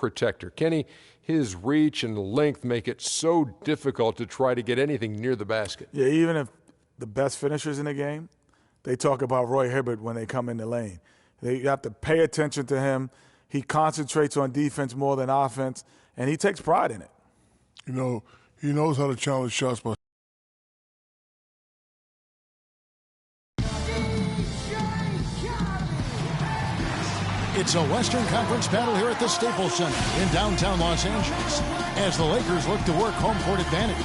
protector. Kenny, his reach and length make it so difficult to try to get anything near the basket. Yeah, even if the best finishers in the game, they talk about Roy Hibbert when they come in the lane. You have to pay attention to him. He concentrates on defense more than offense, and he takes pride in it. You know, he knows how to challenge shots by It's a Western Conference battle here at the Staples Center in downtown Los Angeles as the Lakers look to work home court advantage.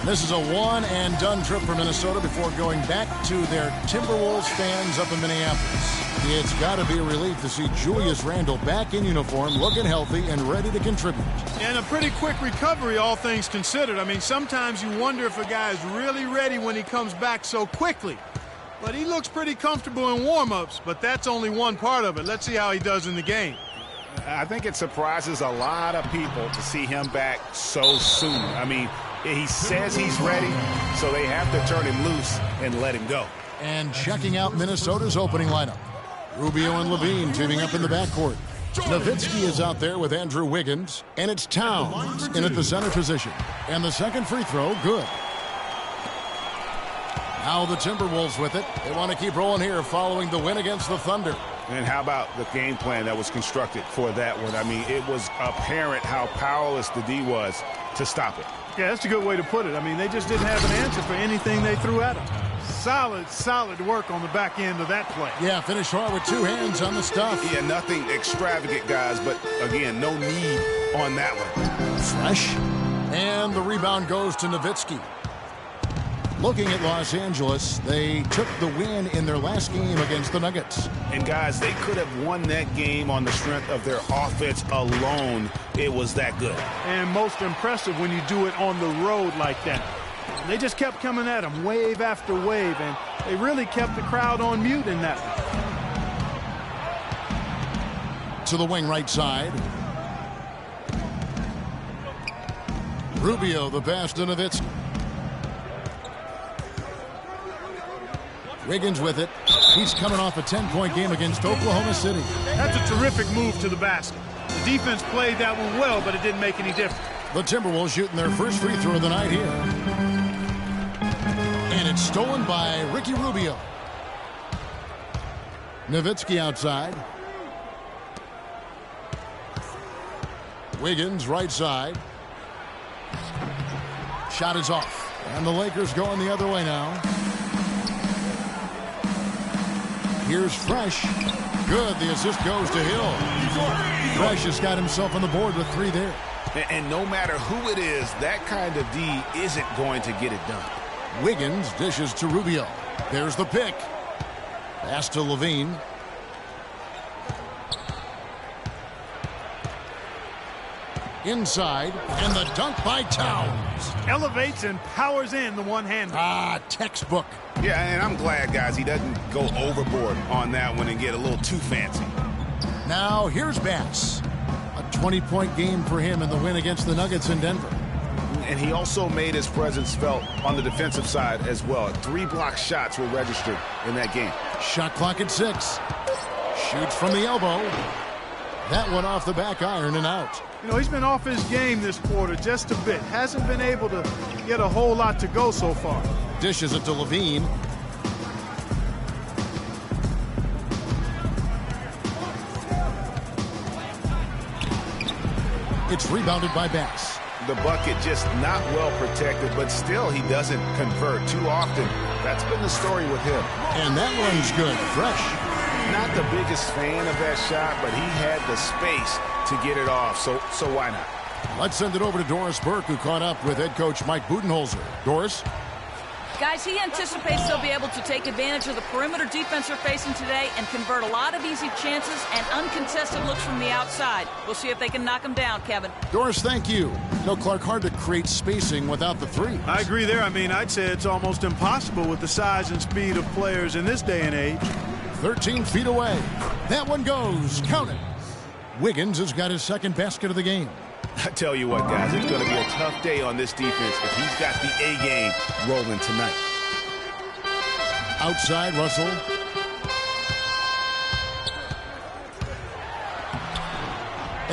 This is a one-and-done trip for Minnesota before going back to their Timberwolves fans up in Minneapolis. It's got to be a relief to see Julius Randle back in uniform, looking healthy and ready to contribute. And a pretty quick recovery, all things considered. I mean, sometimes you wonder if a guy is really ready when he comes back so quickly. But he looks pretty comfortable in warm-ups, but that's only one part of it. Let's see how he does in the game. I think it surprises a lot of people to see him back so soon. I mean, he says he's ready, so they have to turn him loose and let him go. And checking out Minnesota's opening lineup. Rubio and Levine teaming up in the backcourt. Nowitzki is out there with Andrew Wiggins, and it's Towns in at the center position. And the second free throw, good. Now the Timberwolves with it. They want to keep rolling here following the win against the Thunder. And how about the game plan that was constructed for that one? I mean, it was apparent how powerless the D was to stop it. Yeah, that's a good way to put it. I mean, they just didn't have an answer for anything they threw at him. Solid work on the back end of that play. Yeah, finish hard with two hands on the stuff. Yeah, nothing extravagant, guys, but again, no need on that one. Fresh. And the rebound goes to Nowitzki. Looking at Los Angeles, they took the win in their last game against the Nuggets. And guys, they could have won that game on the strength of their offense alone. It was that good. And most impressive when you do it on the road like that. They just kept coming at them wave after wave, and they really kept the crowd on mute in that one. To the wing right side. Rubio, the pass to Nowitzki. Wiggins with it. He's coming off a 10-point game against Oklahoma City. That's a terrific move to the basket. The defense played that one well, but it didn't make any difference. The Timberwolves shooting their first free throw of the night here. And it's stolen by Ricky Rubio. Nowitzki outside. Wiggins right side. Shot is off. And the Lakers going the other way now. Here's Fresh. Good. The assist goes to Hill. Fresh has got himself on the board with three there. And no matter who it is, that kind of D isn't going to get it done. Wiggins dishes to Rubio. There's the pick. Pass to Levine. Inside, and the dunk by Towns. Elevates and powers in the one-hander. Textbook. Yeah, and I'm glad, guys, he doesn't go overboard on that one and get a little too fancy. Now, here's Bass. A 20-point game for him in the win against the Nuggets in Denver. And he also made his presence felt on the defensive side as well. 3 block shots were registered in that game. Shot clock at 6. Shoots from the elbow. That one off the back iron and out. You know, he's been off his game this quarter just a bit. Hasn't been able to get a whole lot to go so far. Dishes it to Levine. It's rebounded by Bass. The bucket just not well protected, but still he doesn't convert too often. That's been the story with him. And that one's good. Fresh. Not the biggest fan of that shot, but he had the space to get it off, so why not? Let's send it over to Doris Burke, who caught up with head coach Mike Budenholzer. Doris? Guys, he anticipates they'll be able to take advantage of the perimeter defense they're facing today and convert a lot of easy chances and uncontested looks from the outside. We'll see if they can knock them down, Kevin. Doris, thank you. No, Clark, hard to create spacing without the three. I agree there. I mean, I'd say it's almost impossible with the size and speed of players in this day and age. 13 feet away. That one goes. Count it. Wiggins has got his second basket of the game. I tell you what, guys, it's going to be a tough day on this defense if he's got the A game rolling tonight. Outside, Russell.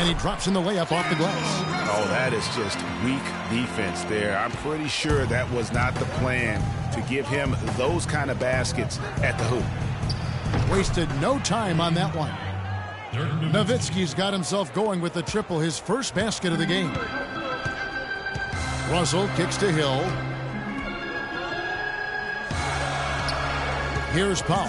And he drops in the layup off the glass. Oh, that is just weak defense there. I'm pretty sure that was not the plan to give him those kind of baskets at the hoop. Wasted no time on that one. Nowitzki's got himself going with the triple, his first basket of the game. Russell kicks to Hill. Here's Powell.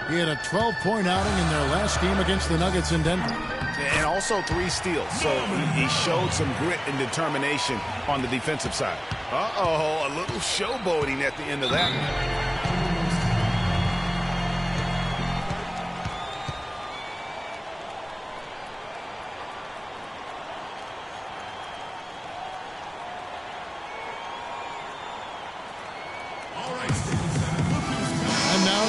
He had a 12-point outing in their last game against the Nuggets in Denver. And also 3 steals. So he showed some grit and determination on the defensive side. Uh-oh, a little showboating at the end of that one.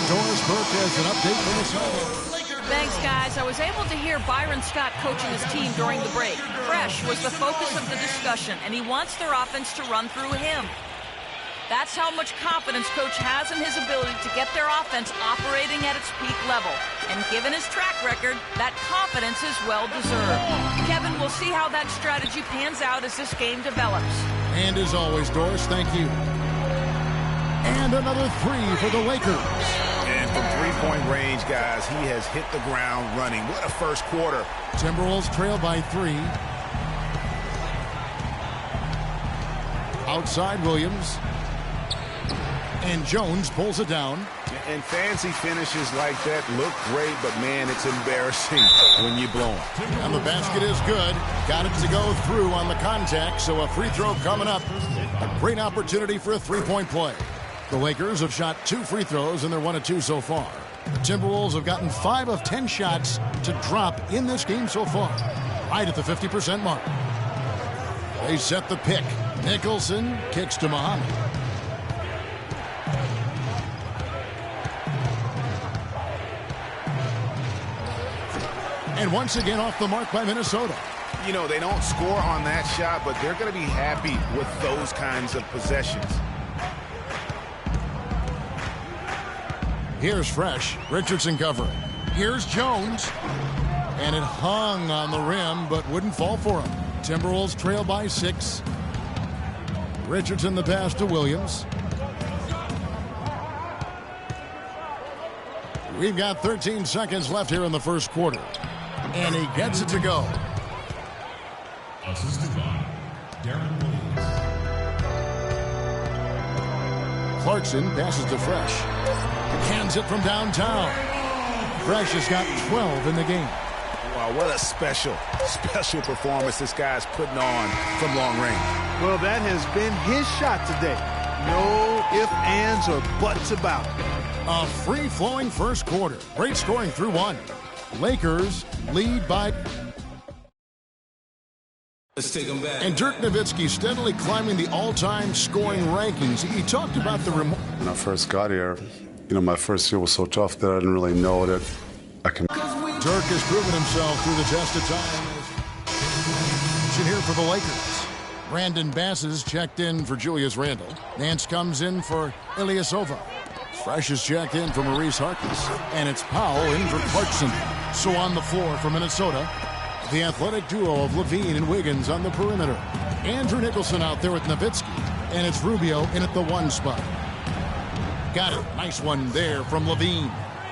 Doris Burke has an update from the sideline. Thanks, guys. I was able to hear Byron Scott coaching his team during the break. Fresh was the focus of the discussion, and he wants their offense to run through him. That's how much confidence Coach has in his ability to get their offense operating at its peak level. And given his track record, that confidence is well-deserved. Kevin, we'll see how that strategy pans out as this game develops. And as always, Doris, thank you. And another 3 for the Lakers. And from three-point range, guys, he has hit the ground running. What a first quarter. Timberwolves trail by 3. Outside Williams. And Jones pulls it down. And fancy finishes like that look great, but man, it's embarrassing when you blow them. And the basket is good. Got it to go through on the contact, so a free throw coming up. A great opportunity for a three-point play. The Lakers have shot 2 free throws, and they're 1 of 2 so far. The Timberwolves have gotten 5 of 10 shots to drop in this game so far, right at the 50% mark. They set the pick. Nicholson kicks to Muhammad. And once again off the mark by Minnesota. You know, they don't score on that shot, but they're going to be happy with those kinds of possessions. Here's Fresh. Richardson covering. Here's Jones. And it hung on the rim, but wouldn't fall for him. Timberwolves trail by 6. Richardson the pass to Williams. We've got 13 seconds left here in the first quarter. And he gets it to go. Assisted by Darren Williams. Clarkson passes to Fresh. Hands it from downtown. Fresh has got 12 in the game. Wow, what a special performance this guy's putting on from long range. Well, that has been his shot today. No ifs, ands, or buts about it. A free-flowing first quarter. Great scoring through 1. Lakers lead by... Let's take them back. And Dirk Nowitzki steadily climbing the all-time scoring rankings. He talked about the... When I first got here, my first year was so tough that I didn't really know that I can... Dirk has proven himself through the test of time. Here for the Lakers. Brandon Bass is checked in for Julius Randle. Nance comes in for Ilyasova. Fresh is checked in for Maurice Harkless. And it's Powell in for Clarkson. So on the floor for Minnesota, the athletic duo of Levine and Wiggins on the perimeter. Andrew Nicholson out there with Nowitzki. And it's Rubio in at the 1 spot. Got it. Nice one there from Levine.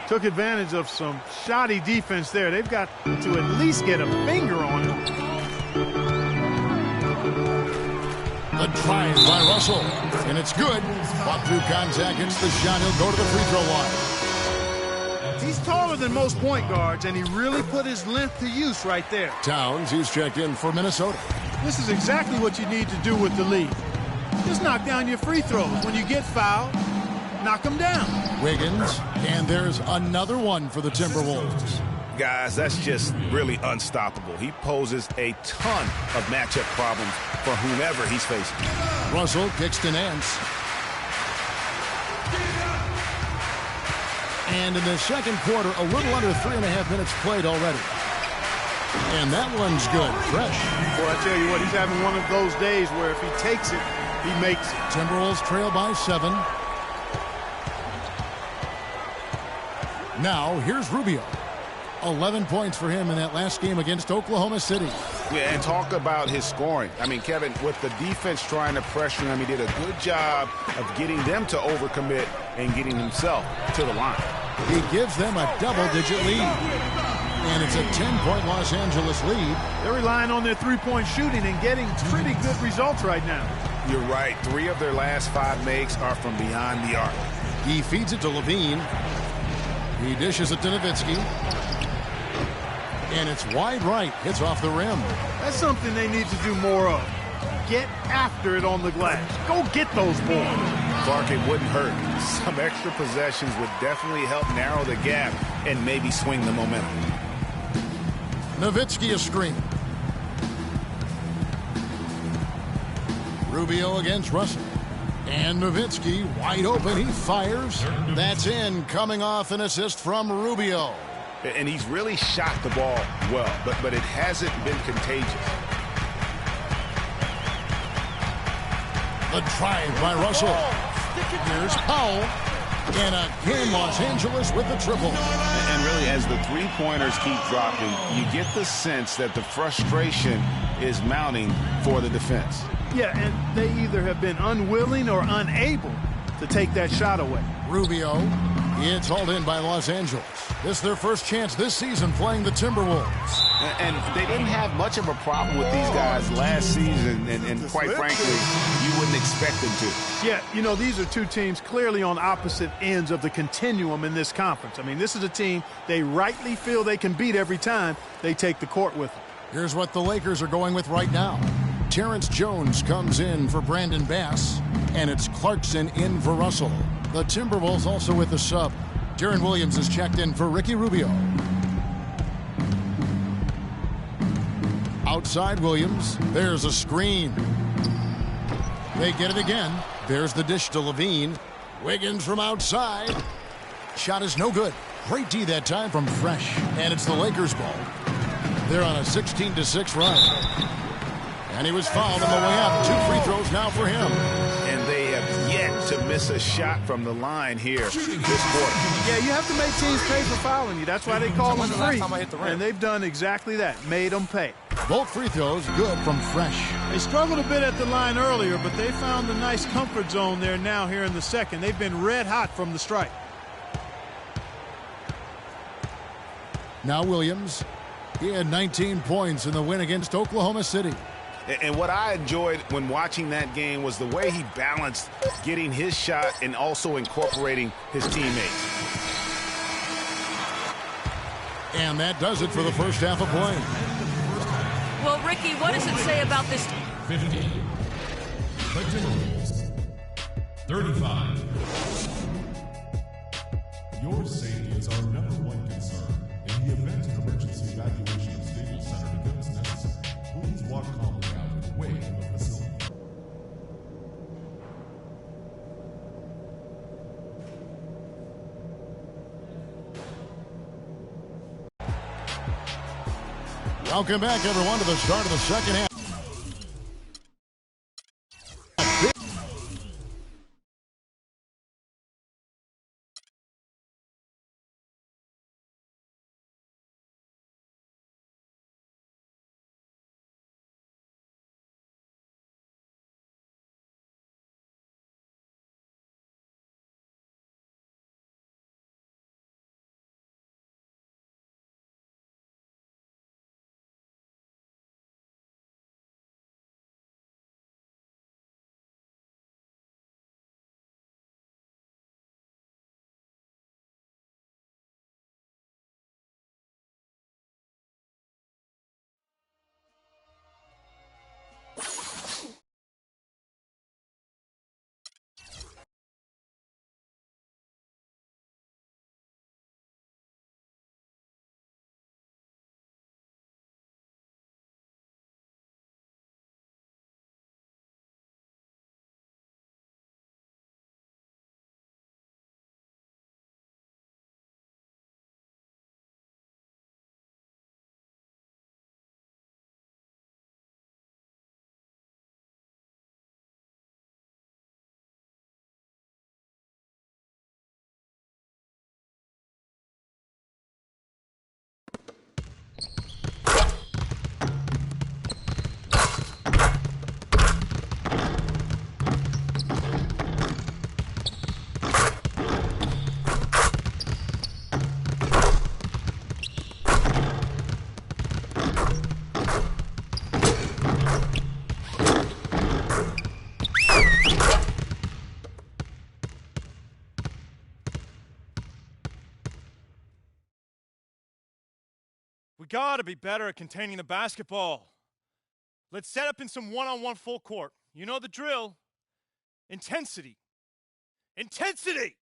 Took advantage of some shoddy defense there. They've got to at least get a finger on it. The drive by Russell. And it's good. Fought through contact. Hits the shot. He'll go to the free throw line. He's taller than most point guards, and he really put his length to use right there. Towns, he's checked in for Minnesota. This is exactly what you need to do with the lead. Just knock down your free throws. When you get fouled, knock them down. Wiggins, and there's another one for the Timberwolves. Guys, that's just really unstoppable. He poses a ton of matchup problems for whomever he's facing. Russell kicks to Nance. And in the second quarter, a little under 3.5 minutes played already. And that one's good. Fresh. Boy, I tell you what, he's having one of those days where if he takes it, he makes it. Timberwolves trail by 7. Now, here's Rubio. 11 points for him in that last game against Oklahoma City. Yeah, and talk about his scoring. I mean, Kevin, with the defense trying to pressure him, he did a good job of getting them to overcommit and getting himself to the line. He gives them a double-digit lead. And it's a 10-point Los Angeles lead. They're relying on their three-point shooting and getting pretty good results right now. You're right. 3 of their last 5 makes are from behind the arc. He feeds it to Levine. He dishes it to Nowitzki. And it's wide right. Hits off the rim. That's something they need to do more of. Get after it on the glass. Go get those balls. Clark, it wouldn't hurt. Some extra possessions would definitely help narrow the gap and maybe swing the momentum. Nowitzki a screen. Rubio against Russell. And Nowitzki wide open. He fires. That's in. Coming off an assist from Rubio. And he's really shot the ball well, but it hasn't been contagious. The drive by Russell. Here's Powell. And again, Los Angeles with the triple. And really, as the three-pointers keep dropping, you get the sense that the frustration is mounting for the defense. Yeah, and they either have been unwilling or unable to take that shot away. Rubio, it's hauled in by Los Angeles. This is their first chance this season playing the Timberwolves. And they didn't have much of a problem with these guys last season, and quite frankly, you wouldn't expect them to. Yeah, you know, these are two teams clearly on opposite ends of the continuum in this conference. I mean, this is a team they rightly feel they can beat every time they take the court with them. Here's what the Lakers are going with right now. Terrence Jones comes in for Brandon Bass, and it's Clarkson in for Russell. The Timberwolves also with the sub. Deron Williams is checked in for Ricky Rubio. Outside Williams. There's a screen. They get it again. There's the dish to Levine. Wiggins from outside. Shot is no good. Great D that time from Fresh. And it's the Lakers ball. They're on a 16-6 run. And he was fouled on the way up. 2 free throws now for him. And they have yet to miss a shot from the line here this quarter. Yeah, you have to make teams pay for fouling you. That's why they call them free. And they've done exactly that. Made them pay. Both free throws good from Fresh. They struggled a bit at the line earlier, but they found a nice comfort zone there now here in the second. They've been red hot from the stripe. Now Williams. He had 19 points in the win against Oklahoma City. And what I enjoyed when watching that game was the way he balanced getting his shot and also incorporating his teammates. And that does it for the first half of play. Well, Ricky, what does it say about this? 15. The Timberwolves. 35. Your safety is our #1 concern. In the event of emergency evacuation of Staples Center becomes necessary, please walk calmly out and away from the facility. Welcome back, everyone, to the start of the second half. We gotta be better at containing the basketball. Let's set up in some one-on-one full court. You know the drill. Intensity. Intensity!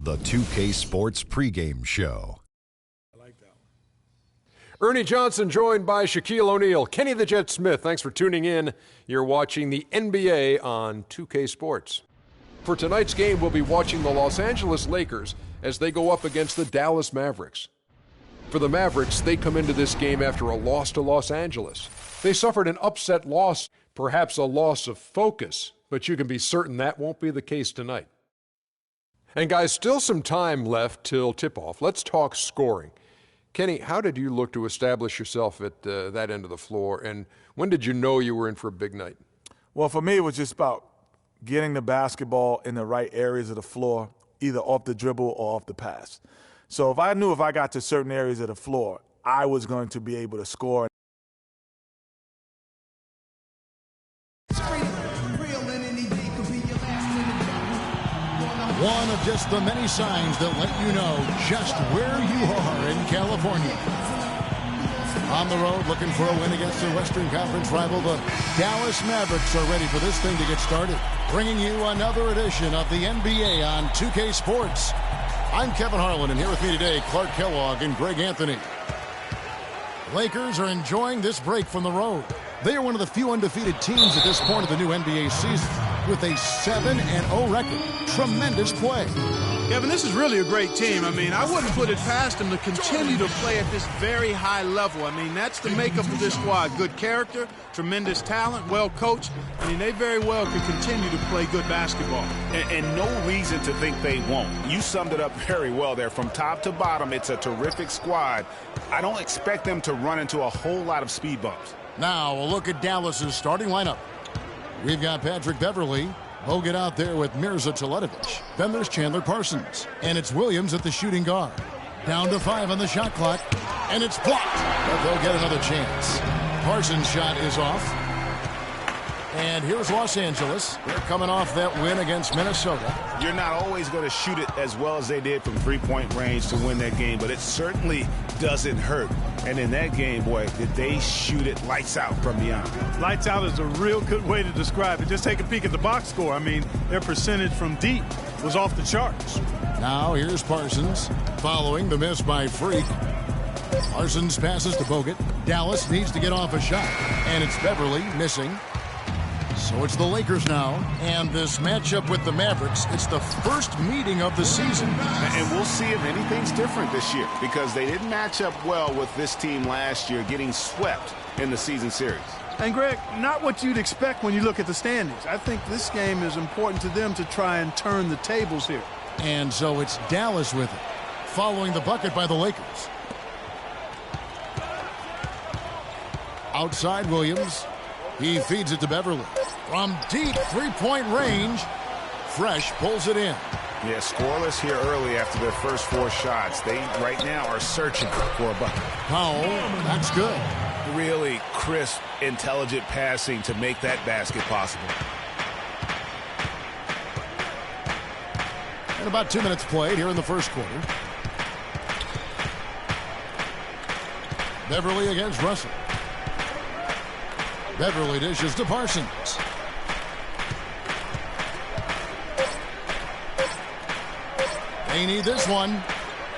The 2K Sports pregame show. Ernie Johnson joined by Shaquille O'Neal. Kenny the Jet Smith, thanks for tuning in. You're watching the NBA on 2K Sports. For tonight's game, we'll be watching the Los Angeles Lakers as they go up against the Dallas Mavericks. For the Mavericks, they come into this game after a loss to Los Angeles. They suffered an upset loss, perhaps a loss of focus, but you can be certain that won't be the case tonight. And guys, still some time left till tip-off. Let's talk scoring. Kenny, how did you look to establish yourself at that end of the floor, and when did you know you were in for a big night? Well, for me, it was just about getting the basketball in the right areas of the floor, either off the dribble or off the pass. So if I knew if I got to certain areas of the floor, I was going to be able to score. One of just the many signs that let you know just where you are in California. On the road, looking for a win against their Western Conference rival, the Dallas Mavericks are ready for this thing to get started. Bringing you another edition of the NBA on 2K Sports. I'm Kevin Harlan, and here with me today, Clark Kellogg and Greg Anthony. Lakers are enjoying this break from the road. They are one of the few undefeated teams at this point of the new NBA season, with a 7-0 record. Tremendous play. Kevin, this is really a great team. I mean, I wouldn't put it past them to continue to play at this very high level. I mean, that's the makeup of this squad. Good character, tremendous talent, well coached. I mean, they very well could continue to play good basketball. And no reason to think they won't. You summed it up very well there. From top to bottom, it's a terrific squad. I don't expect them to run into a whole lot of speed bumps. Now, a look at Dallas's starting lineup. We've got Patrick Beverley. Bogut out there with Mirza Teletovic. Then there's Chandler Parsons. And it's Williams at the shooting guard. Down to 5 on the shot clock. And it's blocked. But they'll get another chance. Parsons' shot is off. And here's Los Angeles. They're coming off that win against Minnesota. You're not always going to shoot it as well as they did from three-point range to win that game, but it certainly doesn't hurt. And in that game, boy, did they shoot it lights out from beyond. Lights out is a real good way to describe it. Just take a peek at the box score. I mean, their percentage from deep was off the charts. Now here's Parsons following the miss by Freak. Parsons passes to Bogut. Dallas needs to get off a shot, and it's Beverly missing. So it's the Lakers now, and this matchup with the Mavericks, it's the first meeting of the season. And we'll see if anything's different this year, because they didn't match up well with this team last year, getting swept in the season series. And, Greg, not what you'd expect when you look at the standings. I think this game is important to them to try and turn the tables here. And so it's Dallas with it, following the bucket by the Lakers. Outside Williams. He feeds it to Beverly. From deep three-point range, Fresh pulls it in. Yeah, scoreless here early after their first 4 shots. They, right now, are searching for a bucket. Powell, that's good. Really crisp, intelligent passing to make that basket possible. And about 2 minutes played here in the first quarter. Beverly against Russell. Beverly dishes to Parsons. They need this one.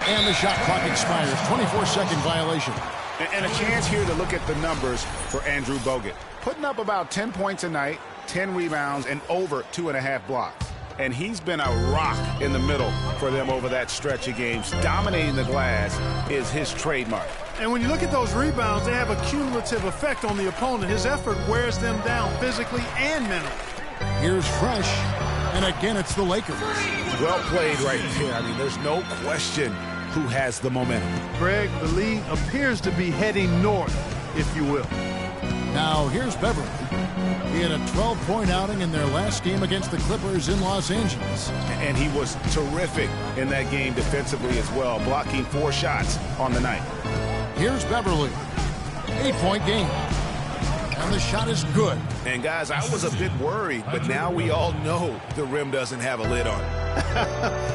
And the shot clock expires. 24-second violation. And a chance here to look at the numbers for Andrew Bogut. Putting up about 10 points a night, 10 rebounds, and over 2.5 blocks. And he's been a rock in the middle for them over that stretch of games. Dominating the glass is his trademark. And when you look at those rebounds, they have a cumulative effect on the opponent. His effort wears them down physically and mentally. Here's Fresh, and again it's the Lakers. Well played right there. I mean, there's no question who has the momentum. Greg, the lead appears to be heading north, if you will. Now here's Beverly. He had a 12-point outing in their last game against the Clippers in Los Angeles. And he was terrific in that game defensively as well, blocking 4 shots on the night. Here's Beverly. 8-point game. And the shot is good. And, guys, I was a bit worried, but now we all know the rim doesn't have a lid on it.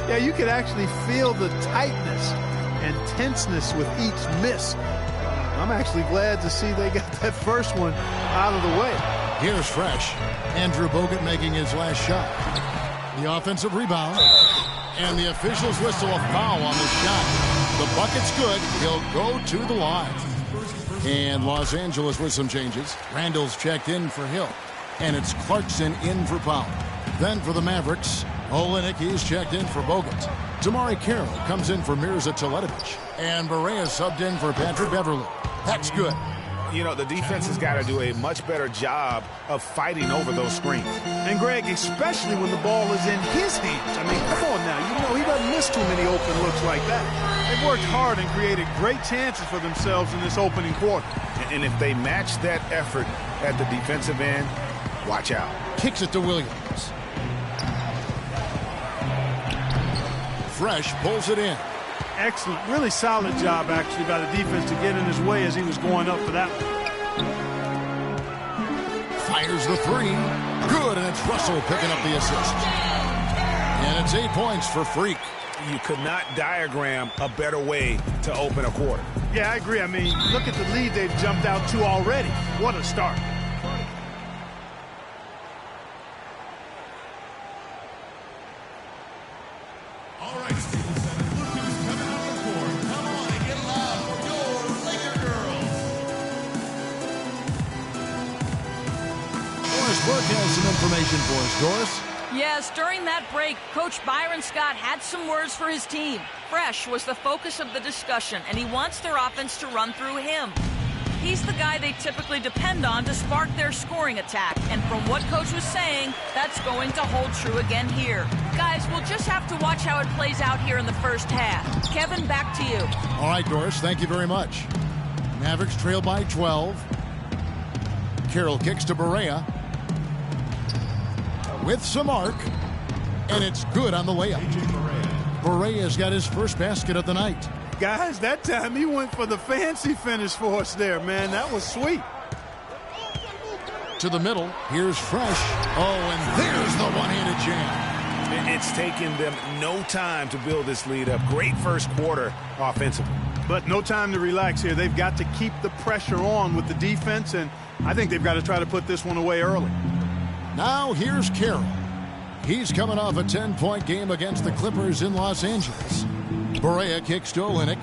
Yeah, you could actually feel the tightness and tenseness with each miss. I'm actually glad to see they got that first one out of the way. Here's Fresh. Andrew Bogut making his last shot. The offensive rebound. And the officials whistle a foul on the shot. The bucket's good. He'll go to the line. And Los Angeles with some changes. Randall's checked in for Hill. And it's Clarkson in for Powell. Then for the Mavericks, Olenek is checked in for Bogut. Damari Carroll comes in for Mirza Teletovic. And Barea subbed in for Patrick Beverly. That's good. You know, the defense has got to do a much better job of fighting over those screens. And, Greg, especially when the ball is in his hands. I mean, come on now. You know, he doesn't miss too many open looks like that. They've worked hard and created great chances for themselves in this opening quarter. And if they match that effort at the defensive end, watch out. Kicks it to Williams. Fresh pulls it in. Excellent. Really solid job, actually, by the defense to get in his way as he was going up for that one. Fires the 3. Good, and it's Russell picking up the assist. And it's 8 points for Freak. You could not diagram a better way to open a quarter. Yeah, I agree. I mean, look at the lead they've jumped out to already. What a start. All right, Staples Center. Look who's coming on the court. Come on and get loud for your Laker girls. Doris Burke has some information for us. Doris? Yes, during that break, Coach Byron Scott had some words for his team. Fresh was the focus of the discussion, and he wants their offense to run through him. He's the guy they typically depend on to spark their scoring attack, and from what Coach was saying, that's going to hold true again here. Guys, we'll just have to watch how it plays out here in the first half. Kevin, back to you. All right, Doris, thank you very much. Mavericks trail by 12. Carroll kicks to Barea. With some arc, and it's good on the layup. Barea's got his first basket of the night. Guys, that time he went for the fancy finish for us there, man. That was sweet. To the middle, here's Fresh. Oh, and there's the one-handed jam. It's taken them no time to build this lead up. Great first quarter offensively. But no time to relax here. They've got to keep the pressure on with the defense, and I think they've got to try to put this one away early. Now here's Carroll. He's coming off a 10-point game against the Clippers in Los Angeles. Barea kicks to Olynyk.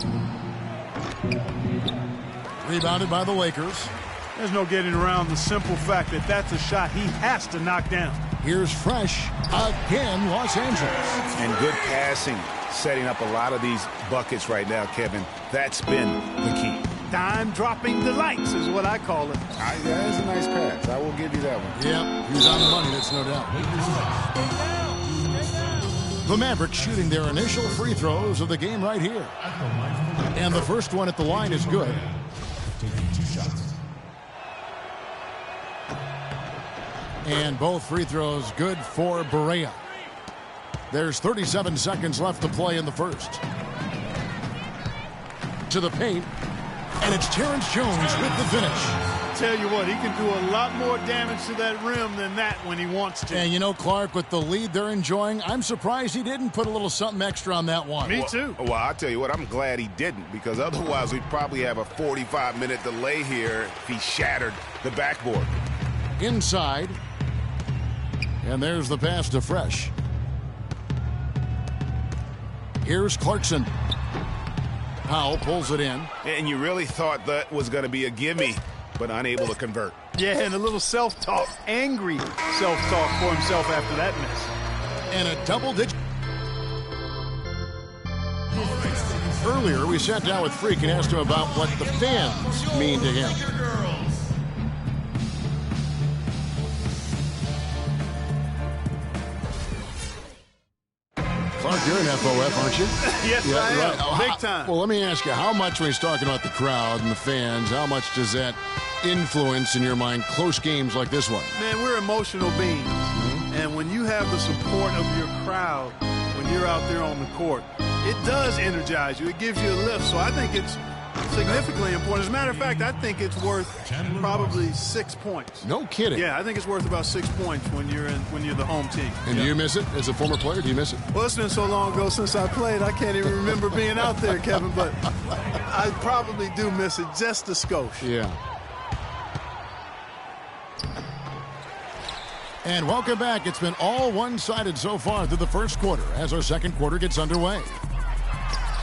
Rebounded by the Lakers. There's no getting around the simple fact that that's a shot he has to knock down. Here's Fresh again, Los Angeles. And good passing, setting up a lot of these buckets right now, Kevin. That's been the key. Dime-dropping delights is what I call it. That is a nice pass. I will give you that one. Yep, he's on the money, that's no doubt. The Mavericks shooting their initial free throws of the game right here. And the first one at the line is good. Taking 2 shots. And both free throws good for Barea. There's 37 seconds left to play in the first. To the paint. And it's Terrence Jones with the finish. Tell you what, he can do a lot more damage to that rim than that when he wants to. And you know, Clark, with the lead they're enjoying, I'm surprised he didn't put a little something extra on that one. Me too. Well, I'll tell you what, I'm glad he didn't, because otherwise we'd probably have a 45-minute delay here if he shattered the backboard. Inside. And there's the pass to Fresh. Here's Clarkson. Powell pulls it in. And you really thought that was going to be a gimme, but unable to convert. Yeah, and a little self-talk, angry self-talk for himself after that miss. And a double-digit. Earlier, we sat down with Freak and asked him about what the fans mean to him. Clark, you're an FOF, aren't you? Yes, yeah, I am. Right. Big time. Well, let me ask you, how much, when he's talking about the crowd and the fans, how much does that influence, in your mind, close games like this one? Man, we're emotional beings. And when you have the support of your crowd, when you're out there on the court, it does energize you. It gives you a lift. So I think it's significantly important. As a matter of fact, I think it's worth probably 6 points. No kidding. Yeah, I think it's worth about 6 points when you're the home team. And do you miss it as a former player? Do you miss it? Well, it's been so long ago since I played, I can't even remember being out there, Kevin. But I probably do miss it just a skosh. Yeah. And welcome back. It's been all one-sided so far through the first quarter as our second quarter gets underway.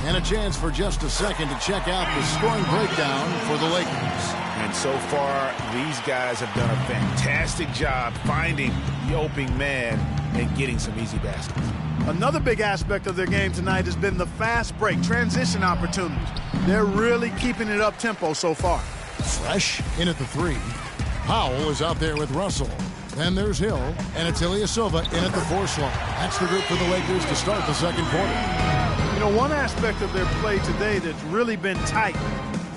And a chance for just a second to check out the scoring breakdown for the Lakers. And so far, these guys have done a fantastic job finding the opening man and getting some easy baskets. Another big aspect of their game tonight has been the fast break, transition opportunities. They're really keeping it up-tempo so far. Fresh in at the 3. Powell is out there with Russell. Then there's Hill, and it's Ilyasova in at the 4 slot. That's the group for the Lakers to start the second quarter. You know, one aspect of their play today that's really been tight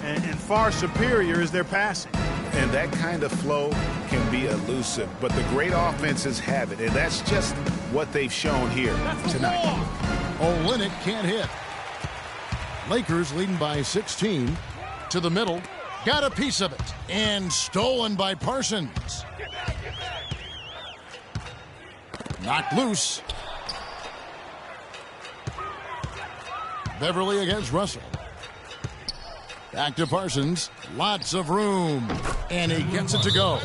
and far superior is their passing. And that kind of flow can be elusive, but the great offenses have it, and that's just what they've shown here tonight. Olynyk can't hit. Lakers leading by 16. To the middle. Got a piece of it. And stolen by Parsons. Knocked loose. Beverly against Russell. Back to Parsons. Lots of room. And he gets it to go.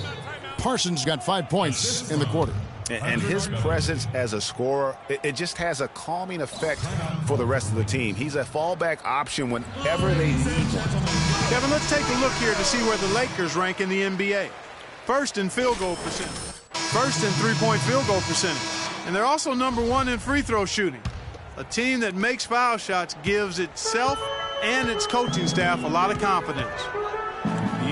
Parsons got 5 points in the quarter. And his presence as a scorer, it just has a calming effect for the rest of the team. He's a fallback option whenever they need one. Kevin, let's take a look here to see where the Lakers rank in the NBA. First in field goal percentage. First in three-point field goal percentage. And they're also number 1 in free throw shooting. A team that makes foul shots gives itself and its coaching staff a lot of confidence.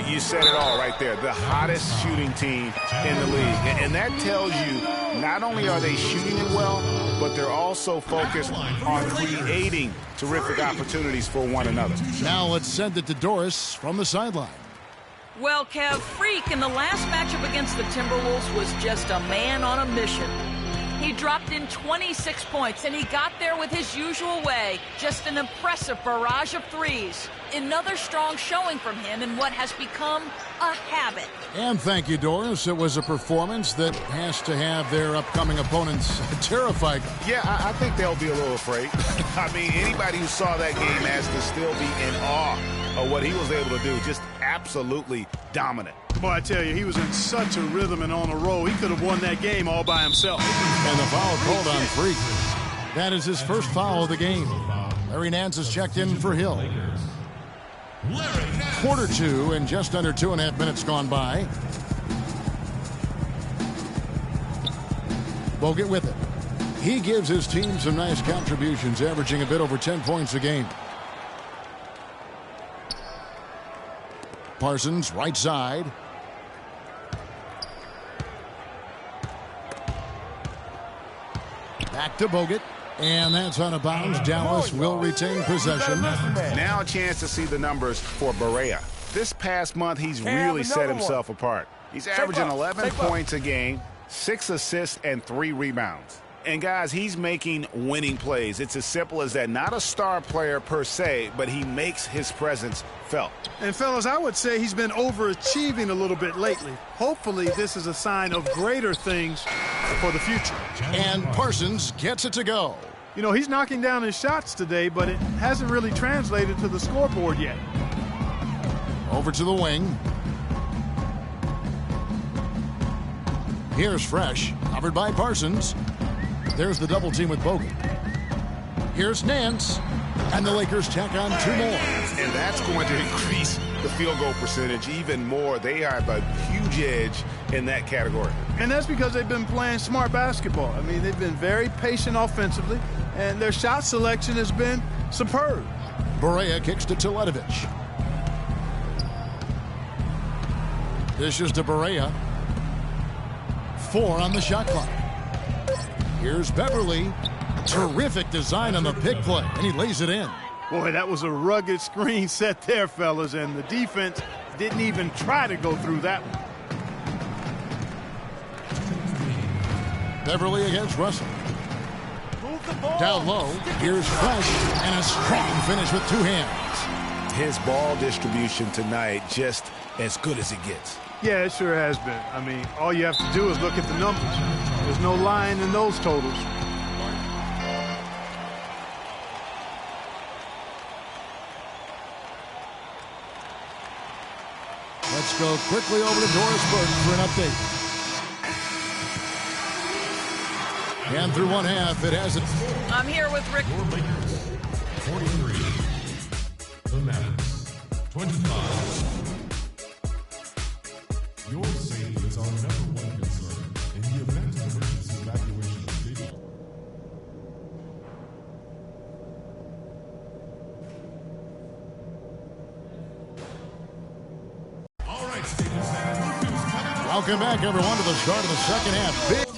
You said it all right there. The hottest shooting team in the league. And that tells you not only are they shooting it well, but they're also focused on creating terrific opportunities for one another. Now let's send it to Doris from the sideline. Well, Kev, Freak in the last matchup against the Timberwolves was just a man on a mission. He dropped in 26 points, and he got there with his usual way. Just an impressive barrage of threes. Another strong showing from him in what has become a habit. And thank you, Doris. It was a performance that has to have their upcoming opponents terrified. Yeah, I think they'll be a little afraid. I mean, anybody who saw that game has to still be in awe of what he was able to do. Just absolutely dominant. Boy, I tell you, he was in such a rhythm and on a roll. He could have won that game all by himself. And the foul called on Freak. That is his first foul of the game. Larry Nance has checked in for Hill. Quarter two and just under 2.5 minutes gone by. Bogut with it. He gives his team some nice contributions, averaging a bit over 10 points a game. Parsons, right side. Back to Bogut. And that's out of bounds. Dallas will retain possession. Now a chance to see the numbers for Barea. This past month, he's really set himself apart. He's averaging 11 points a game, 6 assists, and 3 rebounds. And, guys, he's making winning plays. It's as simple as that. Not a star player per se, but he makes his presence felt. And, fellas, I would say he's been overachieving a little bit lately. Hopefully this is a sign of greater things for the future. And Parsons gets it to go. You know, he's knocking down his shots today, but it hasn't really translated to the scoreboard yet. Over to the wing. Here's Fresh, covered by Parsons. There's the double team with Bogut. Here's Nance, and the Lakers tack on 2 more. And that's going to increase the field goal percentage even more. They have a huge edge in that category. And that's because they've been playing smart basketball. I mean, they've been very patient offensively, and their shot selection has been superb. Barea kicks to Teletovic. Dishes to Barea. 4 on the shot clock. Here's Beverly. Terrific design on the pick play, and he lays it in. Boy, that was a rugged screen set there, fellas, and the defense didn't even try to go through that one. Beverly against Russell. Down low, here's Fresh, and a strong finish with 2 hands. His ball distribution tonight just as good as it gets. Yeah, it sure has been. I mean, all you have to do is look at the numbers. There's no lying in those totals. Let's go quickly over to Doris Burke for an update. And through 1 half, it hasn't. I'm here with Rick. Your Lakers, 43. The Mavericks, 25. Your safety is our #1 concern in the event of emergency evacuation of the stadium. All right, Staples. Welcome back, everyone, to the start of the second half. Big